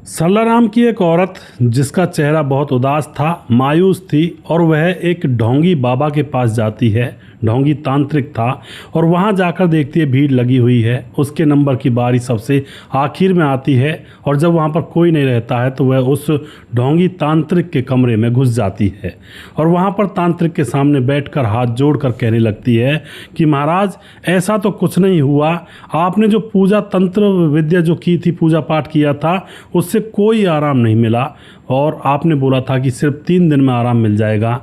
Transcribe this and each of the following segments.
सरला नाम की एक औरत जिसका चेहरा बहुत उदास था, मायूस थी और वह एक ढोंगी बाबा के पास जाती है। ढोंगी तांत्रिक था और वहां जाकर देखती है भीड़ लगी हुई है। उसके नंबर की बारी सबसे आखिर में आती है और जब वहां पर कोई नहीं रहता है तो वह उस ढोंगी तांत्रिक के कमरे में घुस जाती है और वहां पर तांत्रिक के सामने बैठकर हाथ जोड़कर कहने लगती है कि महाराज, ऐसा तो कुछ नहीं हुआ। आपने जो पूजा तंत्र विद्या जो की थी, पूजा पाठ किया था, उससे कोई आराम नहीं मिला और आपने बोला था कि सिर्फ 3 दिन में आराम मिल जाएगा,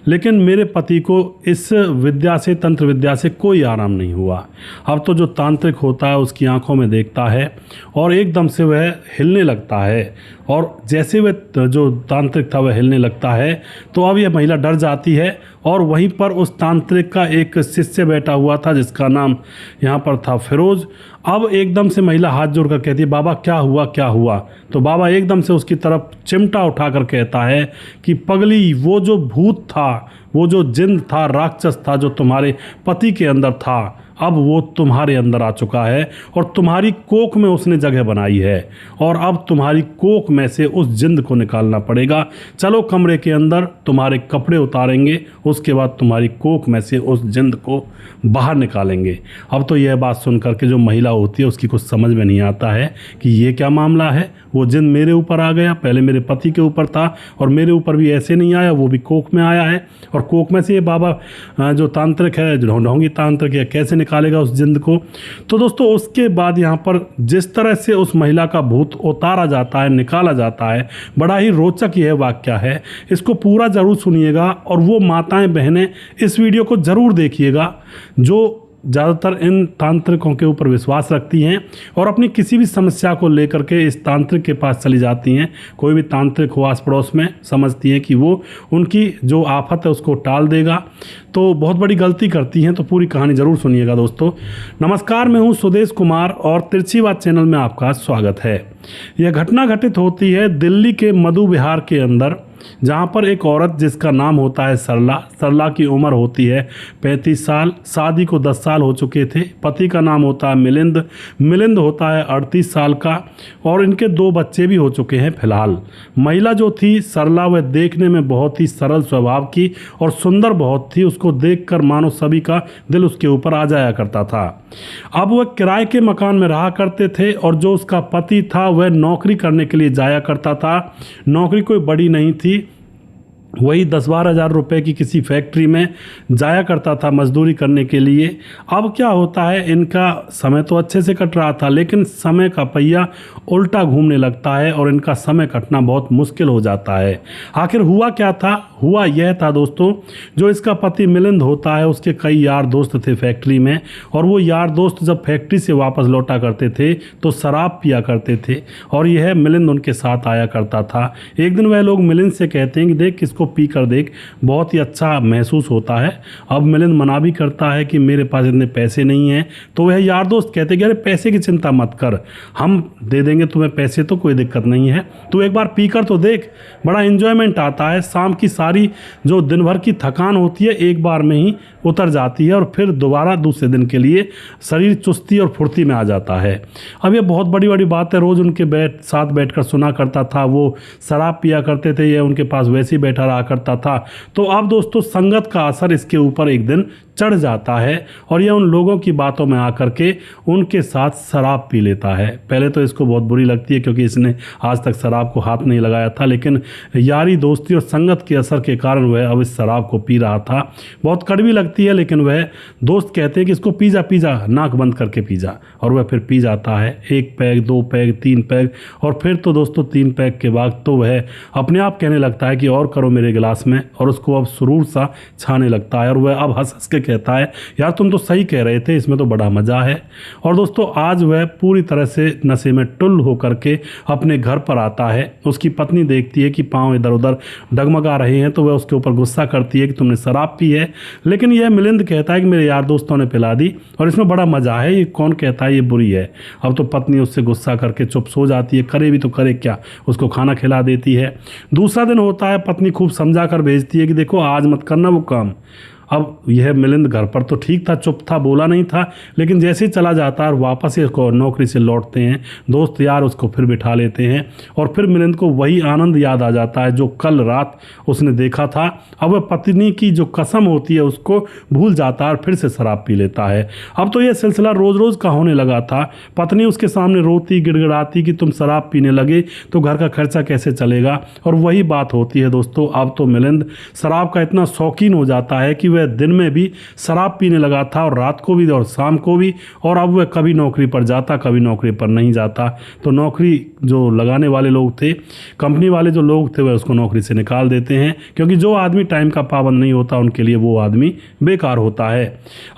लेकिन मेरे पति को इस विद्या से, तंत्र विद्या से कोई आराम नहीं हुआ। अब तो जो तांत्रिक होता है उसकी आंखों में देखता है और एकदम से वह हिलने लगता है और जैसे वह जो तांत्रिक था वह हिलने लगता है तो अब यह महिला डर जाती है और वहीं पर उस तांत्रिक का एक शिष्य बैठा हुआ था जिसका नाम यहाँ पर था फिरोज। अब एकदम से महिला हाथ जोड़कर कहती है, बाबा क्या हुआ क्या हुआ? तो बाबा एकदम से उसकी तरफ चिमटा उठाकर कहता है कि पगली, वो जो भूत था, वो जो जिन था, राक्षस था जो तुम्हारे पति के अंदर था, अब वो तुम्हारे अंदर आ चुका है और तुम्हारी कोख में उसने जगह बनाई है और अब तुम्हारी कोख में से उस जिंद को निकालना पड़ेगा। चलो कमरे के अंदर, तुम्हारे कपड़े उतारेंगे, उसके बाद तुम्हारी कोख में से उस जिंद को बाहर निकालेंगे। अब तो यह बात सुन करके जो महिला होती है उसकी कुछ समझ में नहीं आता है कि ये क्या मामला है। वो जिन मेरे ऊपर आ गया, पहले मेरे पति के ऊपर था और मेरे ऊपर भी ऐसे नहीं आया, वो भी कोख में आया है और कोख में से ये बाबा जो तांत्रिक है, जो ढोंगी तांत्रिक है, कैसे निकालेगा उस जिंद को। तो दोस्तों उसके बाद यहाँ पर जिस तरह से उस महिला का भूत उतारा जाता है, निकाला जाता है, बड़ा ही रोचक यह वाक्य है। इसको पूरा जरूर सुनिएगा और वो माताएं बहनें इस वीडियो को जरूर देखिएगा जो ज़्यादातर इन तांत्रिकों के ऊपर विश्वास रखती हैं और अपनी किसी भी समस्या को लेकर के इस तांत्रिक के पास चली जाती हैं। कोई भी तांत्रिक हो आस पड़ोस में, समझती हैं कि वो उनकी जो आफत है उसको टाल देगा, तो बहुत बड़ी गलती करती हैं। तो पूरी कहानी ज़रूर सुनिएगा दोस्तों। नमस्कार, मैं हूँ सुदेश कुमार और तिरछी बात चैनल में आपका स्वागत है। यह घटना घटित होती है दिल्ली के मधु विहार के अंदर, जहाँ पर एक औरत जिसका नाम होता है सरला। सरला की उम्र होती है 35 साल, शादी को 10 साल हो चुके थे। पति का नाम होता है मिलिंद। मिलिंद होता है 38 साल का और इनके 2 बच्चे भी हो चुके हैं फिलहाल। महिला जो थी सरला, वह देखने में बहुत ही सरल स्वभाव की और सुंदर बहुत थी। उसको देखकर मानो सभी का दिल उसके ऊपर आ जाया करता था। अब वह किराए के मकान में रहा करते थे और जो उसका पति था वह नौकरी करने के लिए जाया करता था। नौकरी कोई बड़ी नहीं थी, वही 10-12 हज़ार रुपये की किसी फैक्ट्री में जाया करता था मजदूरी करने के लिए। अब क्या होता है, इनका समय तो अच्छे से कट रहा था लेकिन समय का पहिया उल्टा घूमने लगता है और इनका समय कटना बहुत मुश्किल हो जाता है। आखिर हुआ क्या था? हुआ यह था दोस्तों, जो इसका पति मिलिंद होता है उसके कई यार दोस्त थे फैक्ट्री में और वो यार दोस्त जब फैक्ट्री से वापस लौटा करते थे तो शराब पिया करते थे और यह मिलिंद उनके साथ आया करता था। एक दिन वह लोग मिलिंद से कहते हैं कि देख, इसको पी कर देख, बहुत ही अच्छा महसूस होता है। अब मिलिंद मना भी करता है कि मेरे पास इतने पैसे नहीं हैं, तो वह यार दोस्त कहते कि अरे पैसे की चिंता मत कर, हम दे देंगे तुम्हें पैसे, तो कोई दिक्कत नहीं है, तू एक बार पी कर तो देख, बड़ा एंजॉयमेंट आता है। शाम की सारी जो दिन भर की थकान होती है एक बार में ही उतर जाती है और फिर दोबारा दूसरे दिन के लिए शरीर चुस्ती और फुर्ती में आ जाता है। अब ये बहुत बड़ी बड़ी बात है, रोज़ उनके साथ बैठकर सुना करता था। वो शराब पिया करते थे, ये उनके पास वैसे ही बैठा रहा करता था। तो अब दोस्तों संगत का असर इसके ऊपर एक दिन चढ़ जाता है और यह उन लोगों की बातों में आकर के उनके साथ शराब पी लेता है। पहले तो इसको बहुत बुरी लगती है क्योंकि इसने आज तक शराब को हाथ नहीं लगाया था, लेकिन यारी दोस्ती और संगत के असर के कारण वह अब इस शराब को पी रहा था। बहुत कड़वी लगती है लेकिन वह दोस्त कहते हैं कि इसको पी जा पी जा, नाक बंद करके पी जा, और वह फिर पी जाता है। 1 पैग, 2 पैग, 3 पैग और फिर तो दोस्तों 3 पैग के बाद तो वह अपने आप कहने लगता है कि और करो मेरे गिलास में, और उसको अब सुरूर सा छाने लगता है और वह अब हंस हंस के कहता है, यार तुम तो सही कह रहे थे, इसमें तो बड़ा मज़ा है। और दोस्तों आज वह पूरी तरह से नशे में टुल्ल होकर के अपने घर पर आता है। उसकी पत्नी देखती है कि पाँव इधर उधर डगमगा रहे हैं तो वह उसके ऊपर गुस्सा करती है कि तुमने शराब पी है, लेकिन यह मिलिंद कहता है कि मेरे यार दोस्तों ने पिला दी और इसमें बड़ा मज़ा है, ये कौन कहता है ये बुरी है। अब तो पत्नी उससे गुस्सा करके चुप सो जाती है, करे भी तो करे क्या, उसको खाना खिला देती है। दूसरा दिन होता है, पत्नी खूब समझा कर भेजती है कि देखो आज मत करना वो काम, अब यह मिलिंद घर पर तो ठीक था, चुप था, बोला नहीं था, लेकिन जैसे ही चला जाता है और वापस इसको नौकरी से लौटते हैं, दोस्त यार उसको फिर बिठा लेते हैं और फिर मिलिंद को वही आनंद याद आ जाता है जो कल रात उसने देखा था। अब वह पत्नी की जो कसम होती है उसको भूल जाता है और फिर से शराब पी लेता है। अब तो यह सिलसिला रोज रोज का होने लगा था। पत्नी उसके सामने रोती गिड़गिड़ाती कि तुम शराब पीने लगे तो घर का खर्चा कैसे चलेगा। और वही बात होती है दोस्तों, अब तो मिलिंद शराब का इतना शौकीन हो जाता है कि वह दिन में भी शराब पीने लगा था और रात को भी और शाम को भी। और अब वह कभी नौकरी पर जाता, कभी नौकरी पर नहीं जाता। तो नौकरी जो लगाने वाले लोग थे, कंपनी वाले जो लोग थे, वह उसको नौकरी से निकाल देते हैं, क्योंकि जो आदमी टाइम का पाबंद नहीं होता उनके लिए वो आदमी बेकार होता है।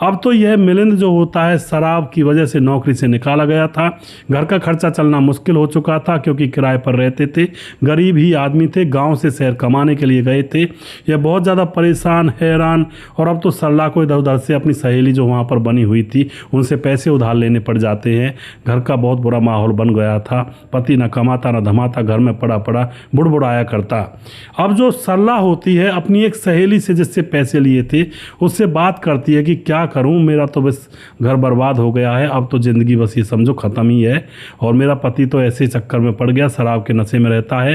अब तो यह मिलिंद जो होता है शराब की वजह से नौकरी से निकाला गया था। घर का खर्चा चलना मुश्किल हो चुका था क्योंकि किराए पर रहते थे, गरीब ही आदमी थे, गांव से शहर कमाने के लिए गए थे। यह बहुत ज़्यादा परेशान, हैरान। और अब तो सरला को इधर उधर से अपनी सहेली जो वहाँ पर बनी हुई थी उनसे पैसे उधार लेने पड़ जाते हैं। घर का बहुत बुरा माहौल बन गया था। पति न कमाता न धमाता, घर में पड़ा पड़ा बुड़बुड़ाया करता। अब जो सरला होती है अपनी एक सहेली से जिससे पैसे लिए थे उससे बात करती है कि क्या करूं, मेरा तो बस घर बर्बाद हो गया है, अब तो ज़िंदगी बस ये समझो ख़त्म ही है और मेरा पति तो ऐसे चक्कर में पड़ गया, शराब के नशे में रहता है।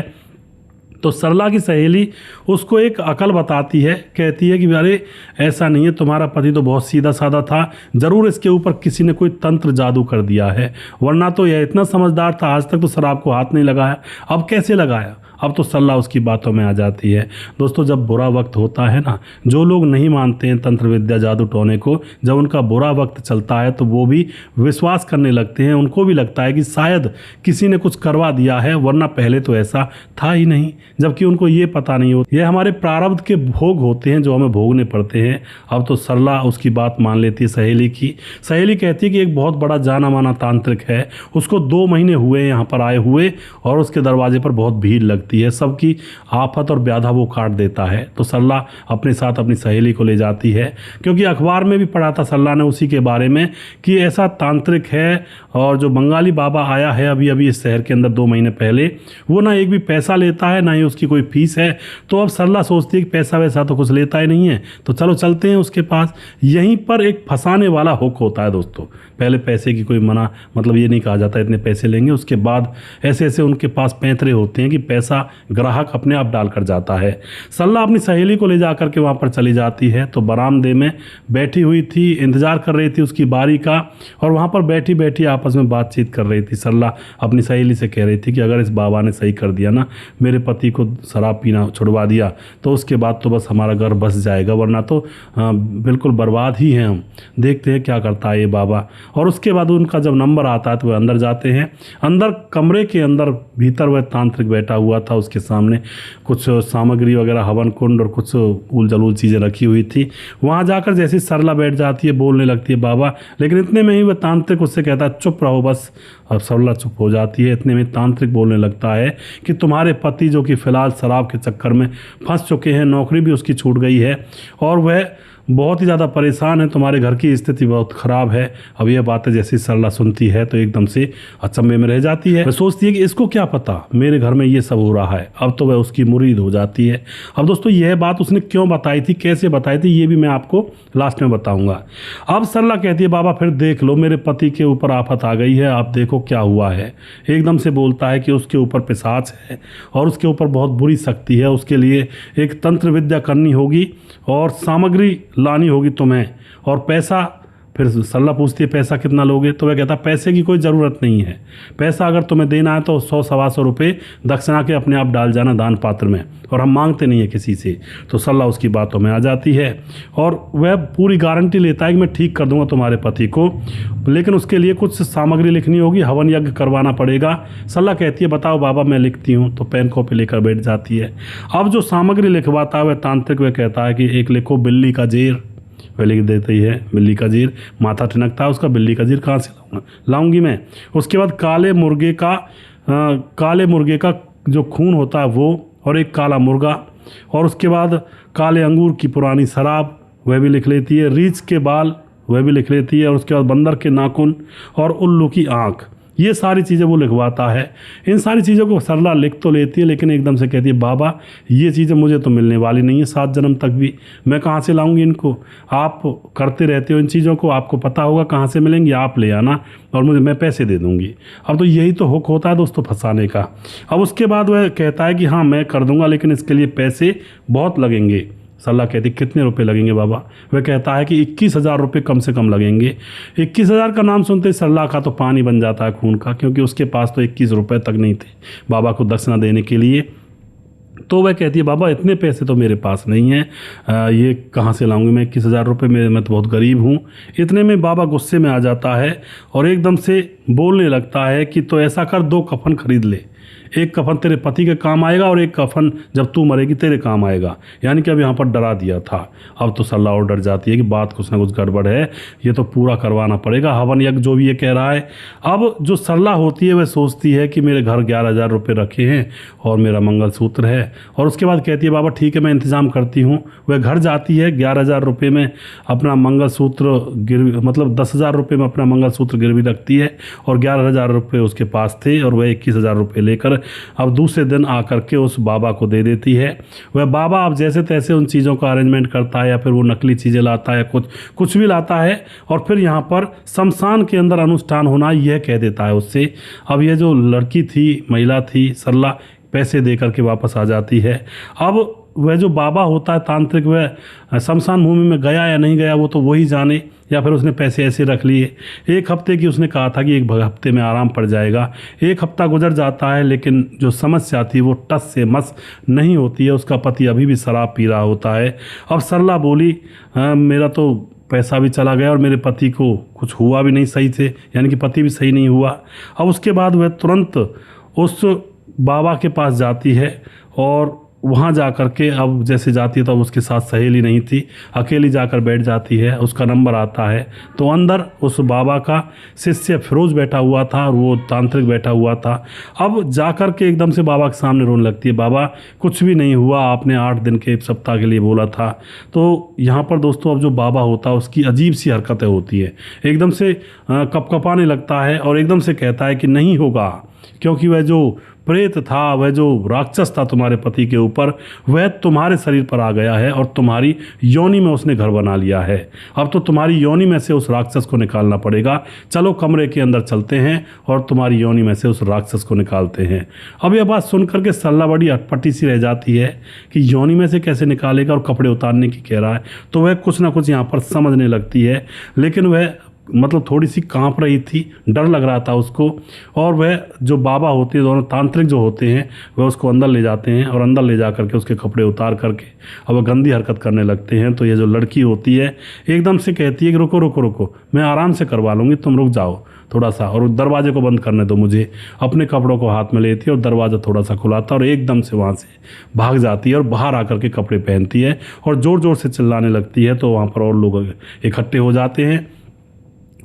तो सरला की सहेली उसको एक अकल बताती है, कहती है कि अरे ऐसा नहीं है, तुम्हारा पति तो बहुत सीधा साधा था, ज़रूर इसके ऊपर किसी ने कोई तंत्र जादू कर दिया है, वरना तो यह इतना समझदार था, आज तक तो शराब को हाथ नहीं लगाया, अब कैसे लगाया। अब तो सरला उसकी बातों में आ जाती है। दोस्तों, जब बुरा वक्त होता है ना, जो लोग नहीं मानते हैं तंत्र विद्या जादू टोने को, जब उनका बुरा वक्त चलता है तो वो भी विश्वास करने लगते हैं। उनको भी लगता है कि शायद किसी ने कुछ करवा दिया है, वरना पहले तो ऐसा था ही नहीं, जबकि उनको ये पता नहीं होता। ये हमारे प्रारब्ध के भोग होते हैं जो हमें भोगने पड़ते हैं। अब तो सरला उसकी बात मान लेती है सहेली की। सहेली कहती है कि एक बहुत बड़ा जाना माना तांत्रिक है, उसको 2 महीने हुए यहाँ पर आए हुए और उसके दरवाजे पर बहुत भीड़ लगती है, सबकी आफत और व्याधा वो काट देता है। तो सरला अपने साथ अपनी सहेली को ले जाती है, क्योंकि अखबार में भी पढ़ा था सरला ने उसी के बारे में कि ऐसा तांत्रिक है और जो बंगाली बाबा आया है अभी अभी इस शहर के अंदर 2 महीने पहले, वो ना एक भी पैसा लेता है ना ही उसकी कोई फीस है। तो अब सरला सोचती है कि पैसा वैसा तो कुछ लेता ही नहीं है, तो चलो चलते हैं उसके पास। यहीं पर एक फंसाने वाला हुक होता है दोस्तों। पहले पैसे की कोई मना मतलब ये नहीं कहा जाता इतने पैसे लेंगे, उसके बाद ऐसे ऐसे उनके पास पैंतरे होते हैं कि पैसा ग्राहक अपने आप डाल कर जाता है। सरला अपनी सहेली को ले जाकर के वहाँ पर चली जाती है। तो बरामदे में बैठी हुई थी, इंतजार कर रही थी उसकी बारी का, और वहाँ पर बैठी बैठी आपस में बातचीत कर रही थी। सरला अपनी सहेली से कह रही थी कि अगर इस बाबा ने सही कर दिया ना, मेरे पति को शराब पीना छुड़वा दिया, तो उसके बाद तो बस हमारा घर बस जाएगा, वरना तो बिल्कुल बर्बाद ही हैं हम। देखते हैं क्या करता है ये बाबा। और उसके बाद उनका जब नंबर आता है तो वह अंदर जाते हैं। अंदर कमरे के अंदर भीतर वह तांत्रिक बैठा हुआ था, उसके सामने कुछ सामग्री वगैरह, हवन कुंड और कुछ उल जलूल चीज़ें रखी हुई थी। वहाँ जाकर जैसे सरला बैठ जाती है, बोलने लगती है बाबा, लेकिन इतने में ही वह तांत्रिक उससे कहता है चुप रहो बस। अब सरला चुप हो जाती है। इतने में तांत्रिक बोलने लगता है कि तुम्हारे पति जो कि फ़िलहाल शराब के चक्कर में फंस चुके हैं, नौकरी भी उसकी छूट गई है और वह बहुत ही ज़्यादा परेशान है, तुम्हारे घर की स्थिति बहुत ख़राब है। अब यह बातें जैसी सरला सुनती है तो एकदम से अचंभे में रह जाती है। वह सोचती है कि इसको क्या पता मेरे घर में ये सब हो रहा है। अब तो वह उसकी मुरीद हो जाती है। अब दोस्तों, यह बात उसने क्यों बताई थी, कैसे बताई थी, ये भी मैं आपको लास्ट में बताऊंगा। अब सरला कहती है बाबा फिर देख लो, मेरे पति के ऊपर आफत आ गई है, आप देखो क्या हुआ है। एकदम से बोलता है कि उसके ऊपर पिशाच है और उसके ऊपर बहुत बुरी शक्ति है, उसके लिए एक तंत्र विद्या करनी होगी और सामग्री लानी होगी तुम्हें, और पैसा। फिर सरला पूछती है पैसा कितना लोगे, तो वह कहता पैसे की कोई ज़रूरत नहीं है, पैसा अगर तुम्हें देना है तो 100-125 रुपये दक्षिणा के अपने आप डाल जाना दान पात्र में, और हम मांगते नहीं है किसी से। तो सरला उसकी बातों में आ जाती है और वह पूरी गारंटी लेता है कि मैं ठीक कर दूंगा तुम्हारे पति को, लेकिन उसके लिए कुछ सामग्री लिखनी होगी, हवन यज्ञ करवाना पड़ेगा। सरला कहती है बताओ बाबा, मैं लिखती हूँ। तो पेन कॉपी लेकर बैठ जाती है। अब जो सामग्री लिखवाता है वह तांत्रिक, वह कहता है कि एक लिखो बिल्ली का जेर। वह लिख देती है बिल्ली का जीर। माथा ठिनकता है उसका, बिल्ली का जीर कहाँ से लाऊंगी मैं। उसके बाद काले मुर्गे का जो खून होता है वो, और एक काला मुर्गा, और उसके बाद काले अंगूर की पुरानी शराब वह भी लिख लेती है। रीछ के बाल वह भी लिख लेती है, और उसके बाद बंदर के नाखून और उल्लू की आँख ये सारी चीज़ें वो लिखवाता है। इन सारी चीज़ों को सरला लिख तो लेती है, लेकिन एकदम से कहती है बाबा ये चीज़ें मुझे तो मिलने वाली नहीं है 7 जन्म तक भी, मैं कहाँ से लाऊंगी इनको, आप करते रहते हो इन चीज़ों को, आपको पता होगा कहाँ से मिलेंगी, आप ले आना और मुझे मैं पैसे दे दूँगी। अब तो यही तो हुक होता है दोस्तों फंसाने का। अब उसके बाद वह कहता है कि हाँ मैं कर दूँगा, लेकिन इसके लिए पैसे बहुत लगेंगे। सरला कहती कितने रुपए लगेंगे बाबा? वह कहता है कि 21,000 रुपये कम से कम लगेंगे। 21,000 का नाम सुनते ही सरला का तो पानी बन जाता है खून का, क्योंकि उसके पास तो 21 रुपये तक नहीं थे बाबा को दक्षिणा देने के लिए। तो वह कहती है बाबा इतने पैसे तो मेरे पास नहीं हैं, ये कहाँ से लाऊंगी मैं 21,000 रुपये, मैं तो बहुत गरीब हूँ। इतने में बाबा गुस्से में आ जाता है और एकदम से बोलने लगता है कि तो ऐसा कर 2 कफन खरीद ले, एक कफन तेरे पति के काम आएगा और एक कफन जब तू मरेगी तेरे काम आएगा। यानी कि अब यहाँ पर डरा दिया था। अब तो सरला और डर जाती है कि बात कुछ ना कुछ गड़बड़ है, ये तो पूरा करवाना पड़ेगा हवन यज्ञ जो भी ये कह रहा है। अब जो सरला होती है वह सोचती है कि मेरे घर 11,000 रुपये रखे हैं और मेरा मंगलसूत्र है, और उसके बाद कहती है बाबा ठीक है मैं इंतज़ाम करती हूँ। वह घर जाती है, 11,000 रुपये में अपना मंगलसूत्र गिरवी, मतलब 10,000 रुपये में अपना मंगलसूत्र गिरवी रखती है और 11,000 रुपये उसके पास थे, और वह 21,000 रुपये लेकर अब दूसरे दिन आकर के उस बाबा को दे देती है। वह बाबा अब जैसे तैसे उन चीज़ों का अरेंजमेंट करता है, या फिर वो नकली चीज़ें लाता है, कुछ भी लाता है, और फिर यहाँ पर शमशान के अंदर अनुष्ठान होना यह कह देता है उससे। अब यह जो लड़की थी, महिला थी, सरला पैसे दे करके वापस आ जाती है। अब वह जो बाबा होता है तांत्रिक, वह शमशान भूमि में गया या नहीं गया वो तो वही जाने, या फिर उसने पैसे ऐसे रख लिए। 1 हफ्ते की उसने कहा था कि 1 हफ्ते में आराम पड़ जाएगा। 1 हफ्ता गुजर जाता है, लेकिन जो समस्या थी वो टस से मस नहीं होती है। उसका पति अभी भी शराब पी रहा होता है। अब सरला बोली मेरा तो पैसा भी चला गया और मेरे पति को कुछ हुआ भी नहीं सही से, यानी कि पति भी सही नहीं हुआ। अब उसके बाद वह तुरंत उस बाबा के पास जाती है, और वहाँ जा कर के अब जैसे जाती है तो अब उसके साथ सहेली नहीं थी, अकेली जाकर बैठ जाती है। उसका नंबर आता है तो अंदर उस बाबा का शिष्य फिरोज बैठा हुआ था और वो तांत्रिक बैठा हुआ था। अब जा कर के एकदम से बाबा के सामने रोने लगती है, बाबा कुछ भी नहीं हुआ, आपने 8 दिन के 1 सप्ताह के लिए बोला था। तो यहाँ पर दोस्तों अब जो बाबा होता है उसकी अजीब सी हरकतें होती है, एकदम से कपकपाने लगता है और एकदम से कहता है कि नहीं होगा, क्योंकि वह जो प्रेत था, वह जो राक्षस था तुम्हारे पति के ऊपर, वह तुम्हारे शरीर पर आ गया है और तुम्हारी योनि में उसने घर बना लिया है। अब तो तुम्हारी योनि में से उस राक्षस को निकालना पड़ेगा। चलो कमरे के अंदर चलते हैं और तुम्हारी योनि में से उस राक्षस को निकालते हैं। अब यह बात सुनकर के सरला बड़ी अटपटी सी रह जाती है कि योनि में से कैसे निकालेगा और कपड़े उतारने की कह रहा है। तो वह कुछ ना कुछ यहाँ पर समझने लगती है, लेकिन वह मतलब थोड़ी सी कांप रही थी, डर लग रहा था उसको। और वह जो बाबा होते हैं, दोनों तांत्रिक जो होते हैं, वह उसको अंदर ले जाते हैं और अंदर ले जा करके उसके कपड़े उतार करके अब वह गंदी हरकत करने लगते हैं। तो ये जो लड़की होती है एकदम से कहती है कि रुको रुको रुको, मैं आराम से करवा लूँगी, तुम रुक जाओ थोड़ा सा, और दरवाजे को बंद करने दो मुझे। अपने कपड़ों को हाथ में लेती है और दरवाज़ा थोड़ा सा खुलाता है और एकदम से वहाँ से भाग जाती है और बाहर आकर के कपड़े पहनती है और ज़ोर ज़ोर से चिल्लाने लगती है। तो वहाँ पर और लोग इकट्ठे हो जाते हैं।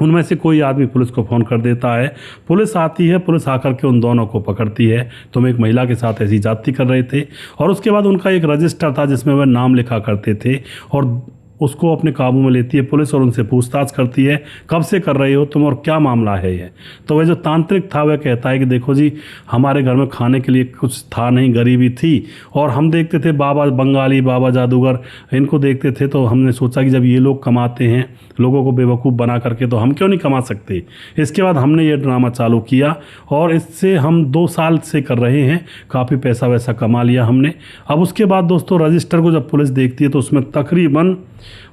उनमें से कोई आदमी पुलिस को फ़ोन कर देता है। पुलिस आती है, पुलिस आकर के उन दोनों को पकड़ती है। तुम एक महिला के साथ ऐसी जाति कर रहे थे, और उसके बाद उनका एक रजिस्टर था जिसमें वह नाम लिखा करते थे, और उसको अपने काबू में लेती है पुलिस और उनसे पूछताछ करती है, कब से कर रहे हो तुम और क्या मामला है ये। तो वह जो तांत्रिक था वह कहता है कि देखो जी, हमारे घर में खाने के लिए कुछ था नहीं, गरीबी थी, और हम देखते थे बाबा बंगाली, बाबा जादूगर, इनको देखते थे, तो हमने सोचा कि जब ये लोग कमाते हैं लोगों को बेवकूफ़ बना करके, तो हम क्यों नहीं कमा सकते। इसके बाद हमने ये ड्रामा चालू किया और इससे हम 2 साल से कर रहे हैं, काफ़ी पैसा वैसा कमा लिया हमने। अब उसके बाद दोस्तों रजिस्टर को जब पुलिस देखती है तो उसमें तकरीबन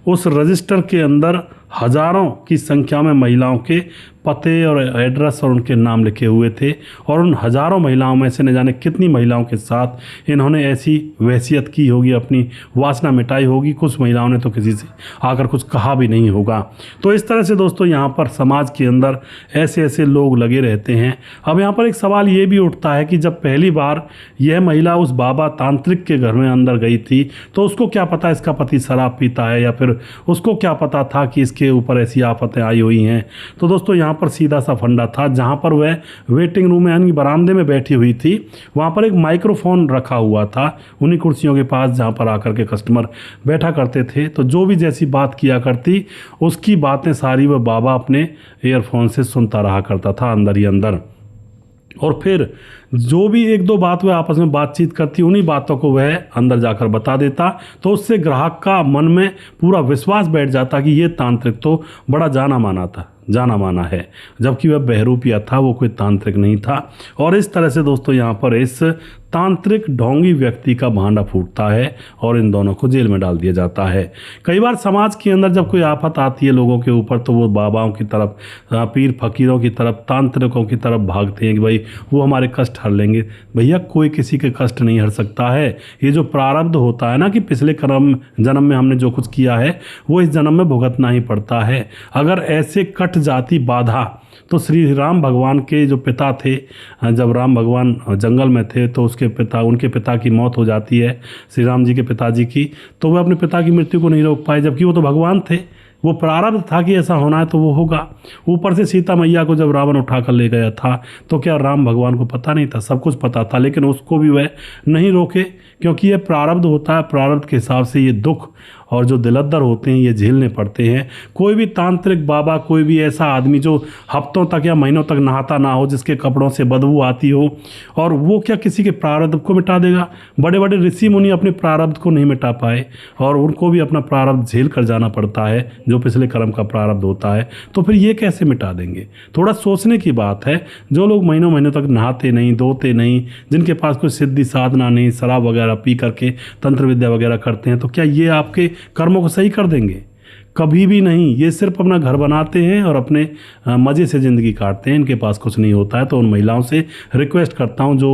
उस रजिस्टर के अंदर हज़ारों की संख्या में महिलाओं के पते और एड्रेस और उनके नाम लिखे हुए थे, और उन हज़ारों महिलाओं में से न जाने कितनी महिलाओं के साथ इन्होंने ऐसी वहसियत की होगी, अपनी वासना मिटाई होगी। कुछ महिलाओं ने तो किसी से आकर कुछ कहा भी नहीं होगा। तो इस तरह से दोस्तों यहाँ पर समाज के अंदर ऐसे ऐसे लोग लगे रहते हैं। अब यहाँ पर एक सवाल ये भी उठता है कि जब पहली बार यह महिला उस बाबा तांत्रिक के घर में अंदर गई थी तो उसको क्या पता इसका पति शराब पीता है, या फिर उसको क्या पता था कि इसके ऊपर ऐसी आफतें आई हुई हैं। तो दोस्तों यहाँ यहाँ पर सीधा सा फंडा था। जहाँ पर वह वेटिंग रूम में यानी बरामदे में बैठी हुई थी, वहाँ पर एक माइक्रोफोन रखा हुआ था उन्हीं कुर्सियों के पास जहाँ पर आकर के कस्टमर बैठा करते थे। तो जो भी जैसी बात किया करती उसकी बातें सारी वह बाबा अपने ईयरफोन से सुनता रहा करता था अंदर ही अंदर। और फिर जो भी एक दो बात वह आपस में बातचीत करती उन्हीं बातों को वह अंदर जाकर बता देता। तो उससे ग्राहक का मन में पूरा विश्वास बैठ जाता कि ये तांत्रिक तो बड़ा जाना माना है, जबकि वह बहरूपिया था, वो कोई तांत्रिक नहीं था। और इस तरह से दोस्तों यहाँ पर इस तांत्रिक ढोंगी व्यक्ति का भांडा फूटता है और इन दोनों को जेल में डाल दिया जाता है। कई बार समाज के अंदर जब कोई आफत आती है लोगों के ऊपर तो वो बाबाओं की तरफ, पीर फकीरों की तरफ, तांत्रिकों की तरफ भागते हैं कि भाई वो हमारे कष्ट हर लेंगे। भैया कोई किसी के कष्ट नहीं हर सकता है। ये जो प्रारब्ध होता है ना कि पिछले जन्म में हमने जो कुछ किया है वो इस जन्म में भुगतना ही पड़ता है। अगर ऐसे कट जाती बाधा तो श्री राम भगवान के जो पिता थे, जब राम भगवान जंगल में थे तो उनके पिता की मौत हो जाती है, श्री राम जी के पिताजी की, तो वह अपने पिता की मृत्यु को नहीं रोक पाए, जबकि वो तो भगवान थे। वो प्रारब्ध था कि ऐसा होना है तो वो होगा। ऊपर से सीता मैया को जब रावण उठाकर ले गया था तो क्या राम भगवान को पता नहीं था? सब कुछ पता था, लेकिन उसको भी वह नहीं रोके, क्योंकि ये प्रारब्ध होता है। प्रारब्ध के हिसाब से ये दुख और जो दिलद्दर होते हैं ये झेलने पड़ते हैं। कोई भी तांत्रिक बाबा, कोई भी ऐसा आदमी जो हफ्तों तक या महीनों तक नहाता ना हो, जिसके कपड़ों से बदबू आती हो, और वो क्या किसी के प्रारब्ध को मिटा देगा? बड़े बड़े ऋषि मुनि अपने प्रारब्ध को नहीं मिटा पाए और उनको भी अपना प्रारब्ध झेल कर जाना पड़ता है, जो पिछले कर्म का प्रारब्ध होता है। तो फिर ये कैसे मिटा देंगे? थोड़ा सोचने की बात है। जो लोग महीनों महीनों तक नहाते नहीं, धोते नहीं, जिनके पास कोई सिद्धि साधना नहीं, शराब वगैरह पी करके तंत्र विद्या वगैरह करते हैं, तो क्या ये आपके कर्मों को सही कर देंगे? कभी भी नहीं। ये सिर्फ अपना घर बनाते हैं और अपने मज़े से ज़िंदगी काटते हैं। इनके पास कुछ नहीं होता है। तो उन महिलाओं से रिक्वेस्ट करता हूँ जो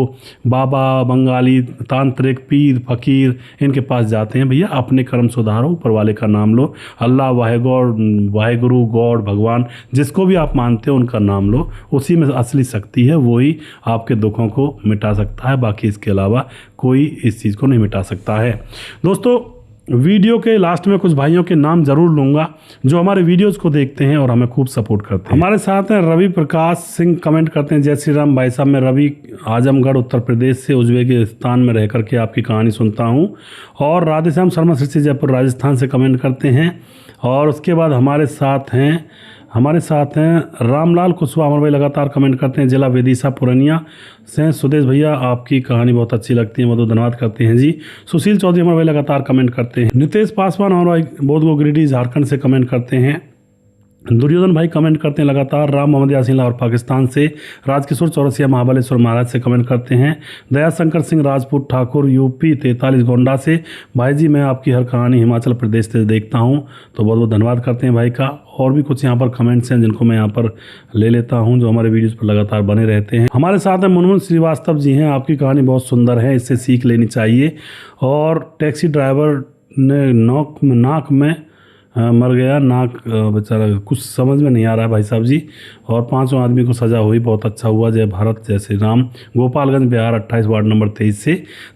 बाबा, बंगाली, तांत्रिक, पीर, फकीर इनके पास जाते हैं, भैया अपने कर्म सुधारो, ऊपर वाले का नाम लो, अल्लाह, वाहेगुरु, गॉड, भगवान, जिसको भी आप मानते हो उनका नाम लो। उसी में असली शक्ति है, वही आपके दुखों को मिटा सकता है। बाकी इसके अलावा कोई इस चीज़ को नहीं मिटा सकता है। दोस्तों वीडियो के लास्ट में कुछ भाइयों के नाम जरूर लूँगा जो हमारे वीडियोस को देखते हैं और हमें खूब सपोर्ट करते हैं। हमारे साथ हैं रवि प्रकाश सिंह, कमेंट करते हैं, जय श्री राम भाई साहब। मैं रवि आजमगढ़ उत्तर प्रदेश से उज्बेकिस्तान में रह करके आपकी कहानी सुनता हूँ। और राधेश्याम शर्मा सिरसी जयपुर राजस्थान से कमेंट करते हैं। और उसके बाद हमारे साथ हैं रामलाल कुशवाहा, हमारे भाई लगातार कमेंट करते हैं, जिला विदिशा पूर्णिया से। सुदेश भैया आपकी कहानी बहुत अच्छी लगती है, बहुत धन्यवाद करते हैं जी। सुशील चौधरी हमारे भाई लगातार कमेंट करते हैं। नितेश पासवान हमारे भाई बोधगो गिरिडीह झारखंड से कमेंट करते हैं। दुर्योधन भाई कमेंट करते हैं लगातार। राम मोहम्मद यासीन लाहौर पाकिस्तान से। राजकिशोर चौरसिया महाबलेश्वर महाराज से कमेंट करते हैं। दयाशंकर सिंह राजपूत ठाकुर यूपी 43 गोंडा से, भाई जी मैं आपकी हर कहानी हिमाचल प्रदेश से देखता हूं। तो बहुत बहुत धन्यवाद करते हैं भाई का। और भी कुछ यहाँ पर कमेंट्स हैं जिनको मैं यहाँ पर ले लेता हूँ, जो हमारे वीडियोज़ पर लगातार बने रहते हैं। हमारे साथ हैं मुनमुन श्रीवास्तव जी हैं, आपकी कहानी बहुत सुंदर है, इससे सीख लेनी चाहिए। और टैक्सी ड्राइवर ने नाक में मर गया, नाक बेचारा, कुछ समझ में नहीं आ रहा है भाई साहब जी। और 5 आदमी को सज़ा हुई, बहुत अच्छा हुआ, जय भारत जय श्री राम। गोपालगंज बिहार 28 वार्ड नंबर 23 से।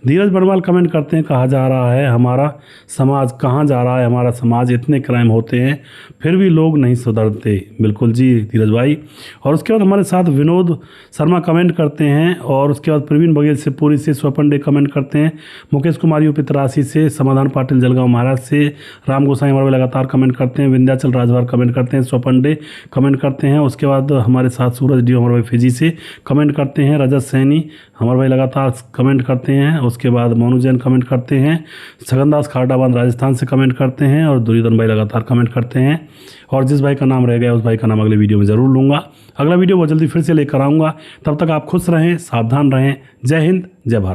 धीरज बरवाल कमेंट करते हैं, कहाँ जा रहा है हमारा समाज, कहाँ जा रहा है हमारा समाज, इतने क्राइम होते हैं फिर भी लोग नहीं सुधरते। बिल्कुल जी धीरज भाई। और उसके बाद हमारे साथ विनोद शर्मा कमेंट करते हैं। और उसके बाद प्रवीण बघेल से पूरी से, स्वपन डे कमेंट करते हैं। मुकेश कुमार यूपी 83 से। समाधान पाटिल जलगांव महाराज से। राम गोसाई हमारे लगातार कमेंट करते हैं। विंध्याचल राजभर कमेंट करते हैं। स्वपन डे कमेंट करते हैं। उसके बाद हमारे साथ सूरज डी हमारे भाई फिजी से कमेंट करते हैं। रजत सैनी हमारे भाई लगातार कमेंट करते हैं। उसके बाद मोनू जैन कमेंट करते हैं। छगनदास खारडाबाद राजस्थान से कमेंट करते हैं। और दुर्योधन भाई लगातार कमेंट करते हैं। और जिस भाई का नाम रह गया उस भाई का नाम अगले वीडियो में ज़रूर लूँगा। अगला वीडियो बहुत जल्दी फिर से लेकर आऊँगा। तब तक आप खुश रहें, सावधान रहें। जय हिंद, जय भारत।